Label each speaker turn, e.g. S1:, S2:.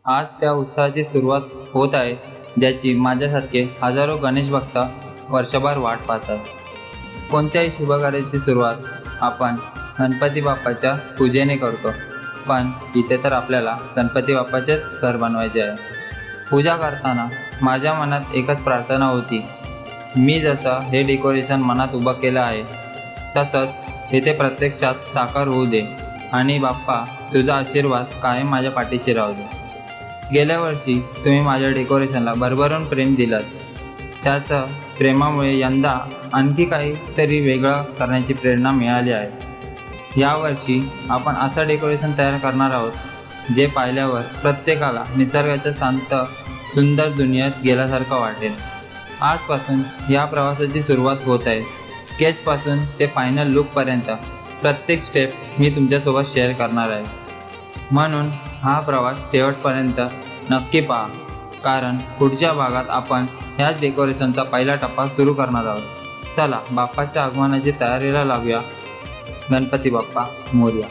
S1: आज त्या उत्सवाची सुरुवात होत आहे, ज्याची माझ्यासारखे हजारो गणेश भक्त वर्षभर वाट पाहतात. कोणत्याही शुभकार्याची सुरुवात आपण गणपती बाप्पाच्या पूजेने करतो, पण इथे तर आपल्याला गणपती बाप्पाचेच घर बनवायचे आहे. पूजा करताना माझ्या मनात एकच प्रार्थना होती, मी जसं हे डेकोरेशन मनात उभं केलं आहे तसंच हे ते प्रत्यक्षात साकार होऊ दे आणि बाप्पा तुझा आशीर्वाद कायम माझ्या पाठीशी राहू दे. गेल्या वर्षी तुम्ही माझ्या डेकोरेशनला भरभरून प्रेम दिलात. त्याचं प्रेमामुळे यंदा आणखी काहीतरी वेगळं करण्याची प्रेरणा मिळाली आहे. यावर्षी आपण असं डेकोरेशन तयार करणार आहोत जे पाहिल्यावर प्रत्येकाला निसर्गाच्या शांत सुंदर दुनियेत गेल्यासारखं वाटेल. आजपासून या प्रवासाची सुरुवात होत आहे. स्केचपासून ते फायनल लुकपर्यंत प्रत्येक स्टेप मी तुमच्यासोबत शेअर करणार आहे. म्हणून हा प्रवास शेवटपर्यंत नक्की पहा, कारण पुढच्या भागात आपण ह्याच डेकोरेशनचा पहिला टप्पा सुरू करणार आहोत. चला बाप्पाच्या आगमनाची तयारीला लावूया. गणपती बाप्पा मोरया.